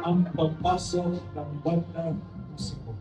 ang pagpasok ng banda musiko.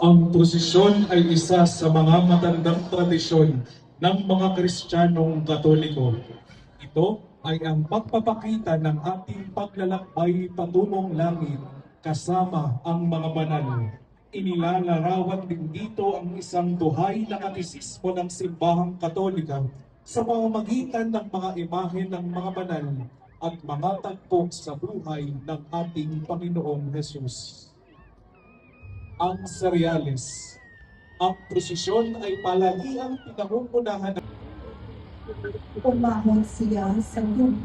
Ang prosesyon ay isa sa mga matandang tradisyon ng mga Kristiyanong Katoliko. Ito ay ang pagpapakita ng ating paglalakbay patungong langit kasama ang mga banal. Inilalarawan din dito ang isang buhay na katisismo ng simbahang Katolika sa pamamagitan ng mga imahe ng mga banal at mga tagpo sa buhay ng ating Panginoong Hesus. Ang seryales. Ang prosesyon ay palagi ang pinangungunahan ng Umahon siya sa lupa.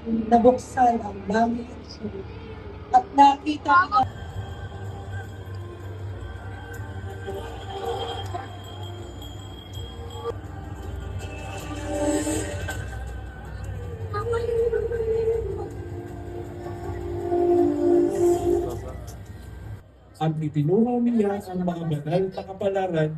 Nabuksan ang langit at nakita niya at itinuro niya ang mga banal na kapalaran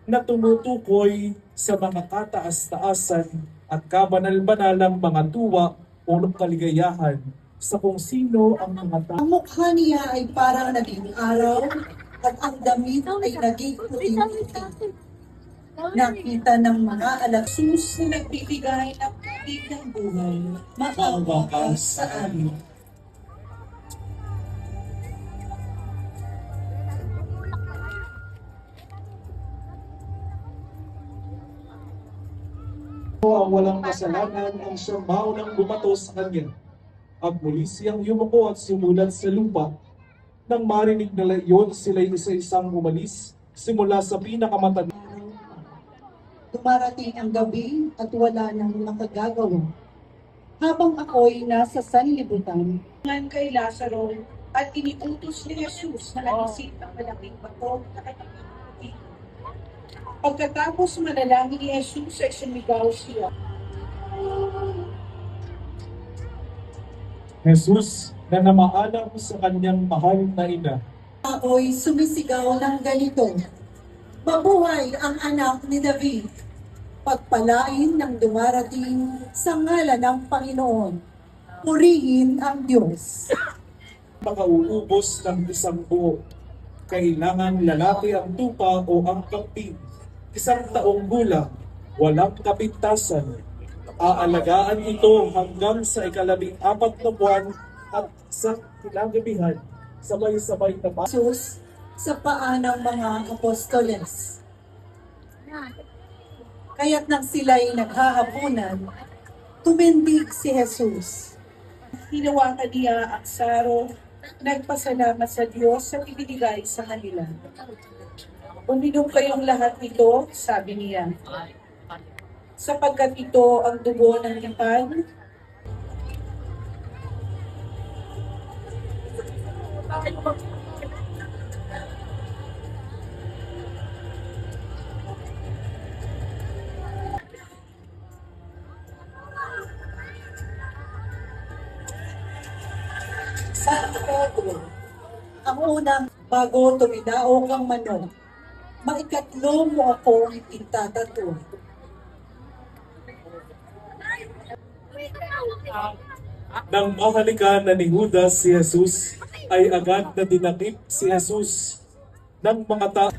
na tumutukoy sa mga kataas-taasan at kabanal-banalang mga tuwa o kaligayahan sa kung sino ang mga tao. ang mukha niya ay parang naging araw at ang damit ay naging puting-puting. Nakita ng mga alaksus na nagbibigay ng tubig ng buhay, maawa ka sa amin. Ang walang kasalanan ang siyang maunang bumato sa kanya. At muli siyang yumuko at sumulat sa lupa. Nang marinig na iyon, sila'y isa-isang umalis simula sa pinakamatanda. Dumarating ang gabi at wala nang nakagagawa. Habang ako'y nasa sanlibutan, kay Lazaro at iniutos ni Jesus na nalisip ang malaking bato na kanyang inuutin. Pagkatapos manalangin ni Jesus ay sumigaw siya. Jesus na namaalam sa kanyang mahal na ina. Ako'y sumisigaw ng ganito, mabuhay ang anak ni David. Pagpalain ng dumarating sa ngalan ng Panginoon. Purihin ang Diyos. Makauubos ng isang buo. Kailangan lalaki ang tupa o ang kambing. 1 taong gulang, walang kapintasan. Aalagaan ito hanggang sa 14 na buwan at sa kinagabihan, sabay-sabay na ba? Jesus sa paa ng mga apostoles. Kaya't nang sila'y naghahapunan, tumindig si Jesus. Hinawakan niya ang saro, nagpasalamat sa Diyos sa ibinigay sa kanila. Uminom kayong lahat nito, sabi niya, sapagkat ito ang dugo ng lipan sa Pedro. Ang unang bago tumidaog ang manok, maikatlo mo ako itatatlo. Nang mahalikan na ni Judas si Jesus, ay agad na dinakip si Jesus ng mga tao.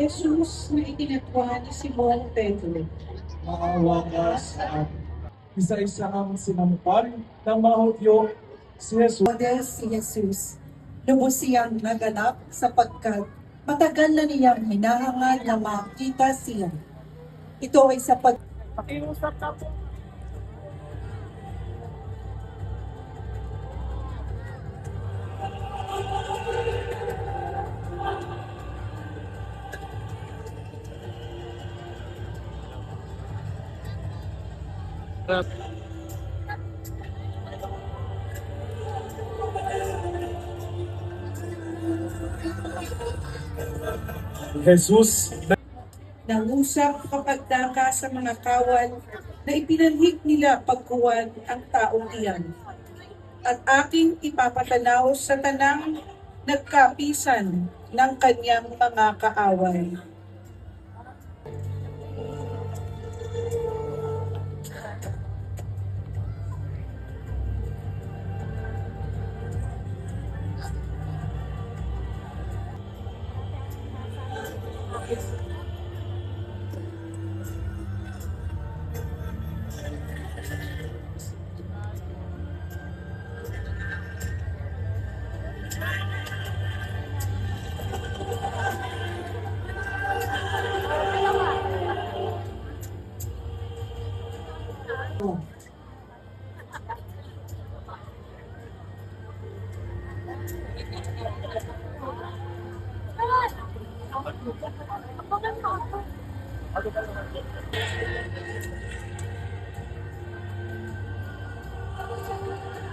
Jesus na itinatwa ni Simon Pedro. Maawa ka sa amin. Isa-isa ang sinampan ng mga Hudyo si Jesus. Model si Jesus, lubos siyang naganap sapagkat Matagal na niyang hinahangad na makita siya. Ito ay sapat. Jesus Nangusap kapag daka sa mga kawal na ipinanhik nila pagkuwan ang taong iyan. At aking ipapatanaw sa tanang nagkapisan ng kanyang mga kaaway.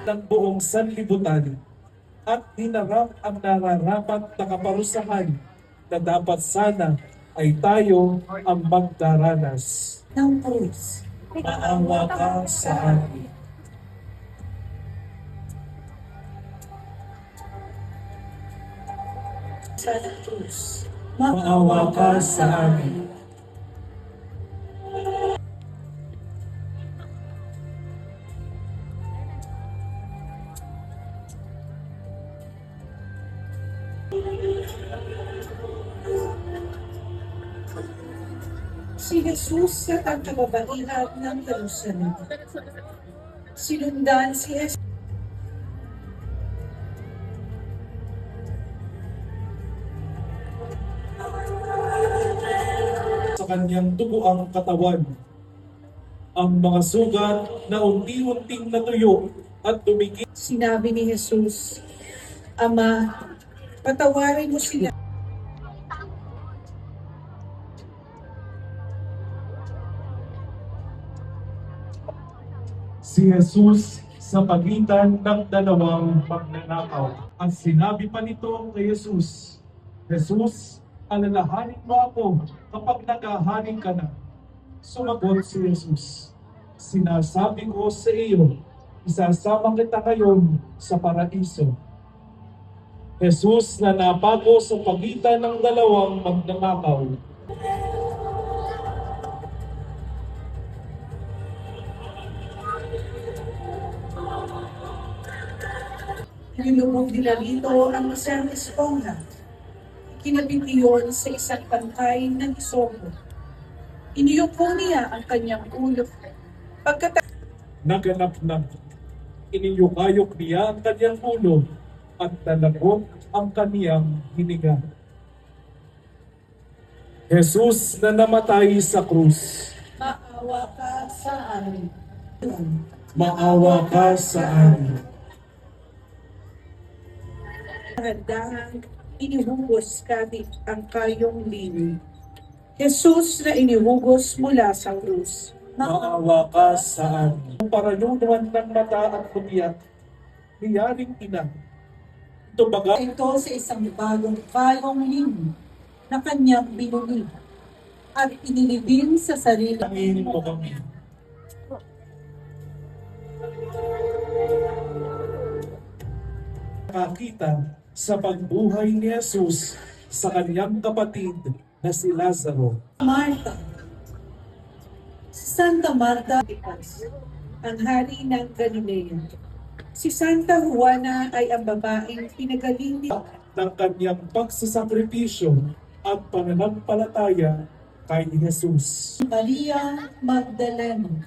ng buong sanlibutan at hinarap ang nararapat na kaparusahan na dapat sana ay tayo ang magdaranas. Ng krus. Maawa ka sa amin. Sa krus. Maawa ka sa amin. Si Jesus sa pagkababaihan ng Jerusalem. Sinundan si Jesus Sa kanyang duguang katawan, ang mga sugat na unti-unting natuyo at dumikit. Sinabi ni Jesus, Ama, patawarin mo sila. Si Jesus sa pagitan ng dalawang magnanakaw. At sinabi pa nito kay Jesus, Jesus, alalahanin mo ako kapag naghahaling ka na. Sumagot si Jesus, sinasabi ko sa iyo, isasama kita ngayon sa paraiso. Jesus na napago sa pagitan ng dalawang magnanakaw. Nilubog nila rito ang isang esponga. Kinabit iyon sa isang pantay ng isopo. Iniyuko niya ang kanyang ulo. Pagkatapos, Naganap na iniyukayok niya ang kanyang ulo at nalagot ang kaniyang hininga. Jesus na namatay sa krus, maawa ka sa amin. maawa ka sa amin. Handang inihugos kahit ang kayong lini. Jesus na inihugos mula sa krus. Maawa ka sa amin. Ang paralunuan ng mata at kumiyak, niyaring ina. Ito baga Ito sa isang bagong kayong lini na kanyang binuli at inilibing sa sarili. Tangin mo kami. Nakakita sa pagbuhay ni Jesus sa kanyang kapatid na si Lazaro. Marta. Si Santa Marta, ang hari ng Galilea. Si Santa Juana ay ang babaeng pinagaling ni Ng kanyang pagsasakripisyo at pananampalataya kay Jesus. Maria Magdalena.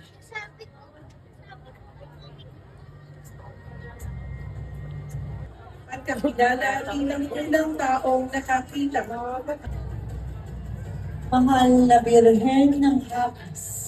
At kakilala bilang unang taong nakakita. Mahal na Birhen ng Hakas.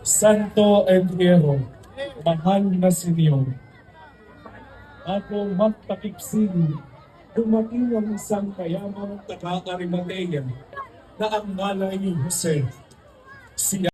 Santo Entierro, mahal na Senyor, ako magpakiksing, dumating ang isang kayamang taga-Arimatea na ang ngalay ni Jose. Siya